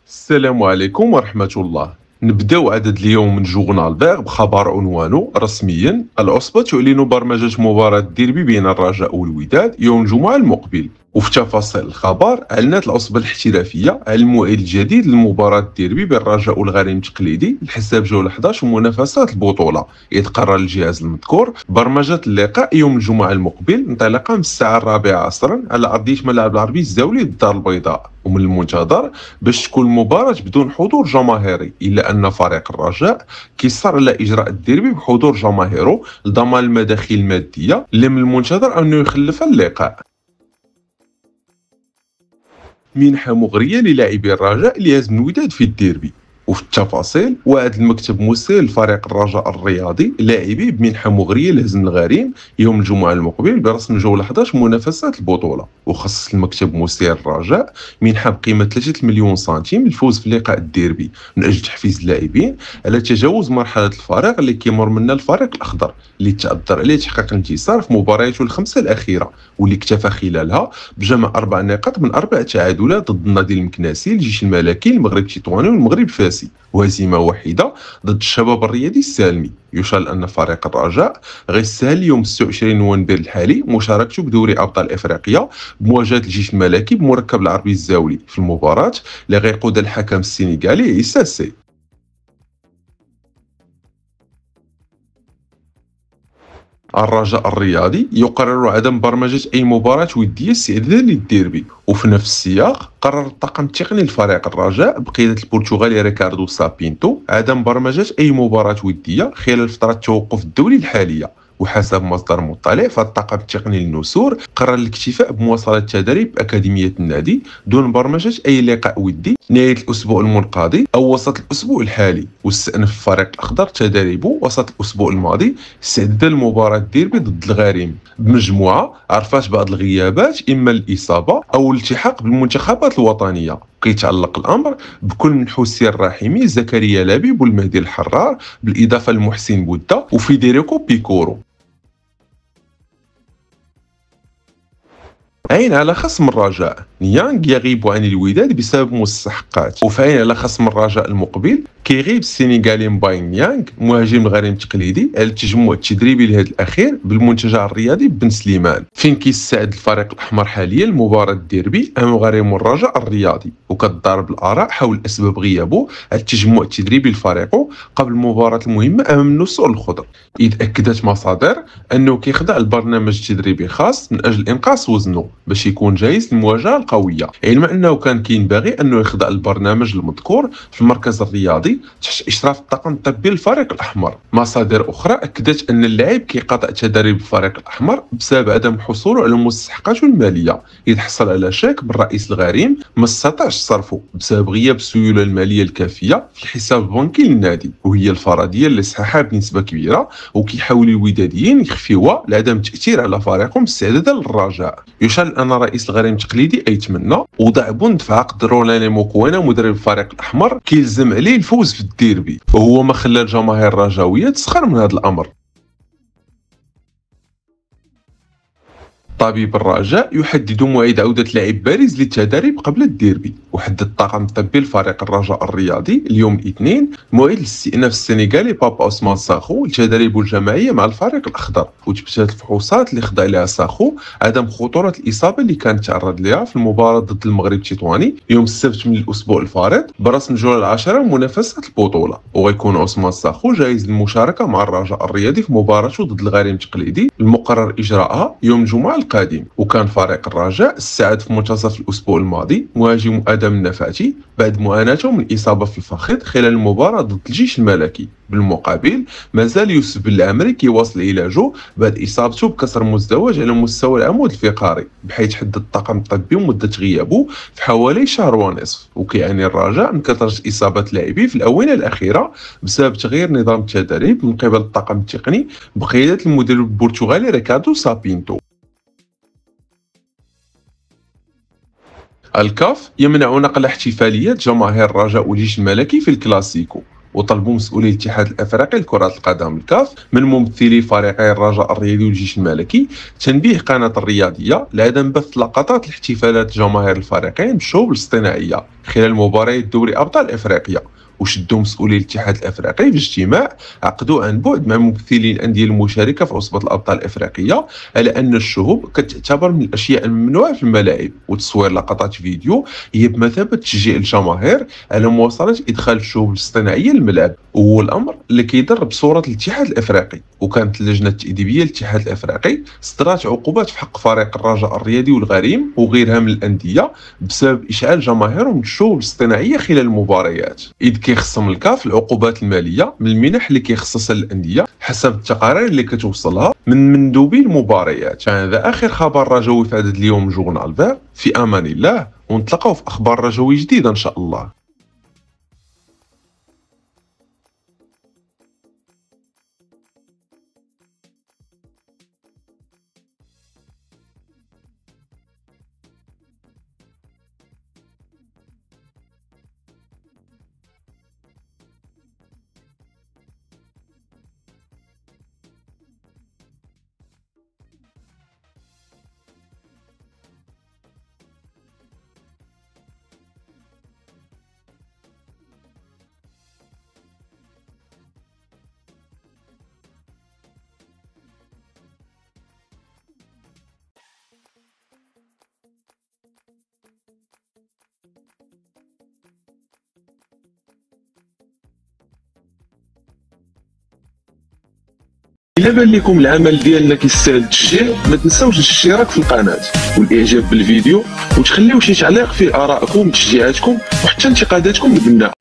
السلام عليكم ورحمة الله. نبداو عدد اليوم من جورنال باغ بخبر عنوانه رسميا: العصبة تعلن برمجة مباراة ديربي بين الرجاء والوداد يوم الجمعة المقبل. وفي تفاصيل الخبر، أعلنت العصبة الاحترافية على الموعد الجديد لمباراة ديربي بين الرجاء والغريم التقليدي لحساب جولة 11 ومنافسات البطولة. يتقرر الجهاز المذكور برمجة اللقاء يوم الجمعة المقبل انطلاقا من الساعة 4 عصرا على أرضية ملعب العربي الزاولي بالدار البيضاء. ومن المنتظر باش تكون المباراة بدون حضور جماهيري، إلا أن فريق الرجاء كيصر على إجراء الديربي بحضور جماهيره لضمان المداخيل المادية اللي من المنتظر أنه يخلف اللقاء. منحة مغرية للاعبي الرجاء لهزم الوداد في الديربي. وفي التفاصيل، وعد المكتب مسير لفريق الرجاء الرياضي لاعبيه بمنحة مغرية لهزم الغريم يوم الجمعة المقبل برسم جولة 11 منافسات البطولة. وخصص المكتب مسير الرجاء منحة بقيمة 3 مليون سنتيم للفوز في لقاء الديربي من أجل تحفيز اللاعبين على تجاوز مرحلة الفراغ اللي كيمر منها الفريق الأخضر، اللي تأثر عليه تحقيق الانتصار في مبارياته الخمسة الأخيرة، واللي اكتفى خلالها بجمع 4 نقاط من 4 تعادلات ضد النادي المكناسي، الجيش الملكي، المغرب التطواني والمغرب الفاسي، وهزيمة واحدة ضد الشباب الرياضي السالمي. يشار أن فريق الرجاء غيستهل اليوم 26 نوفمبر الحالي مشاركته بدوري أبطال إفريقيا بمواجهة الجيش الملكي بمركب العربي الزاولي في المباراة اللي غيقودها الحكم السنغالي عيسى سي. الرجاء الرياضي يقرر عدم برمجة أي مباراة ودية استعدادا للديربي. وفي نفس السياق، قرر الطاقم التقني لفريق الرجاء بقيادة البرتغالي ريكاردو سابينتو عدم برمجة أي مباراة ودية خلال فترة التوقف الدولي الحالية. وحسب مصدر مطلع، فالطاقم التقني للنسور قرر الاكتفاء بمواصلة التدريب بأكاديمية النادي دون برمجة أي لقاء ودي نهاية الأسبوع المنقضي أو وسط الأسبوع الحالي. واستأنف الفريق الأخضر تدريبه وسط الأسبوع الماضي استعدادا لمباراة ديربي ضد الغريم بمجموعة عرفات بعض الغيابات، إما الإصابة أو الالتحاق بالمنتخبات الوطنية. كيتعلق الأمر بكل من حسين الرحيمي، زكريا لبيب والمهدي الحرار، بالإضافة لمحسن بودة وفيديريكو بيكورو. عين على خصم الرجاء، نيانغ يغيب عن الوداد بسبب مستحقات. وفي عين على خصم الرجاء المقبل، كيغيب السنغالي مباين نيانغ مهاجم الغريم التقليدي على التجمع التدريبي لهذا الأخير بالمنتجع الرياضي بن سليمان، فين كيستعد الفريق الأحمر حاليا لمباراة الديربي أمام غريم الرجاء الرياضي. وكتضارب الآراء حول أسباب غيابه على التجمع التدريبي لفريقه قبل المباراة المهمة أمام النسور الخضر، إذ أكدت مصادر أنه كيخضع لبرنامج تدريبي خاص من أجل إنقاص وزنه باش يكون جاهز للمواجهة القوية، علما أنه كان كينبغي أنه يخضع للبرنامج المذكور في المركز الرياضي تحت إشراف الطاقم الطبي للفريق الأحمر. مصادر أخرى أكدت أن اللاعب كيقاطع تدريب الفريق الأحمر بسبب عدم حصوله على مستحقاته المالية، إذ حصل على شيك من رئيس الغريم ما استطاعش صرفه بسبب غياب السيولة المالية الكافية في الحساب البنكي للنادي، وهي الفرضية اللي صححها بنسبة كبيرة، وكيحاول الوداديين يخفيوها لعدم التأثير على فريقهم استعدادا للرجاء. يشار أن رئيس الغريم التقليدي أيتمنى وضع بند في عقد رولاني موكوانا مدرب الفريق الأحمر كيلزم عليه الفوز في الديربي، وهو ما خلى الجماهير الرجاوية تسخر من هذا الأمر. طبيب الرجاء يحدد موعد عودة لاعب بارز للتدريب قبل الديربي. وحدد الطاقم الطبي لفريق الرجاء الرياضي اليوم الاثنين موعد لاستئناف السنغالي بابا عثمان ساخو لتدريبه الجماعي مع الفريق الأخضر. وتبتت الفحوصات اللي خضع لها ساخو عدم خطورة الإصابة اللي كان تعرض لها في المباراة ضد المغرب التطواني يوم السبت من الأسبوع الفارط برسم الجولة 10 منافسة البطولة. وغيكون عثمان ساخو جاهز للمشاركة مع الرجاء الرياضي في مباراته ضد الغريم التقليدي المقرر إجراءها يوم الجمعة القادم. وكان فريق الرجاء استعاد في منتصف الأسبوع الماضي مهاجم آدم النفاتي بعد معاناته من إصابة في الفخذ خلال المباراة ضد الجيش الملكي. بالمقابل مازال يوسف بن العمري كيواصل علاجه بعد إصابته بكسر مزدوج على مستوى العمود الفقري، بحيث حدد الطاقم الطبي مدة غيابه في حوالي شهر ونصف. وكيعاني الرجاء من كثرة إصابات اللاعبين في الآونة الأخيرة بسبب تغيير نظام التدريب من قبل الطاقم التقني بقيادة المدرب البرتغالي ريكاردو سابينتو. الكاف يمنع نقل احتفاليات جماهير الرجاء والجيش الملكي في الكلاسيكو، وطلبوا مسؤولي الاتحاد الافريقي لكرة القدم الكاف من ممثلي فريقي الرجاء الرياضي والجيش الملكي تنبيه قناة الرياضية لعدم بث لقطات لاحتفالات جماهير الفريقين بالشهوب الاصطناعية خلال مباريات دوري ابطال افريقيا. وشدوا مسؤولي الاتحاد الافريقي في اجتماع عقدوا عن بعد مع ممثلين الانديه المشاركه في عصبه الابطال الافريقيه على ان الشهوب كتعتبر من الاشياء الممنوعه في الملاعب، وتصوير لقطات فيديو هي بمثابه تشجيع الجماهير على مواصله ادخال الشهوب الاصطناعيه للملعب، وهو الامر اللي كيضر بصوره الاتحاد الافريقي. وكانت اللجنه التاديبيه للاتحاد الافريقي صدرت عقوبات في حق فريق الرجاء الرياضي والغريم وغيرها من الانديه بسبب اشعال جماهيرهم بالشهوب الاصطناعيه خلال المباريات، اذ كيخصم الكاف العقوبات الماليه من المنح اللي كيخصصها للانديه حسب التقارير اللي كتوصلها من مندوبي المباريات. هذا اخر خبر رجوي في عدد اليوم جورنال فير. في امان الله، ونتلاقاو في اخبار رجوي جديده ان شاء الله. إلا بان لكم العمل ديالنا كيستاهل التشجيع، ما تنساوش الاشتراك في القناة والاعجاب بالفيديو، وتخليو شي تعليق فيه ارائكم وتشجيعاتكم وحتى انتقاداتكم البناءة.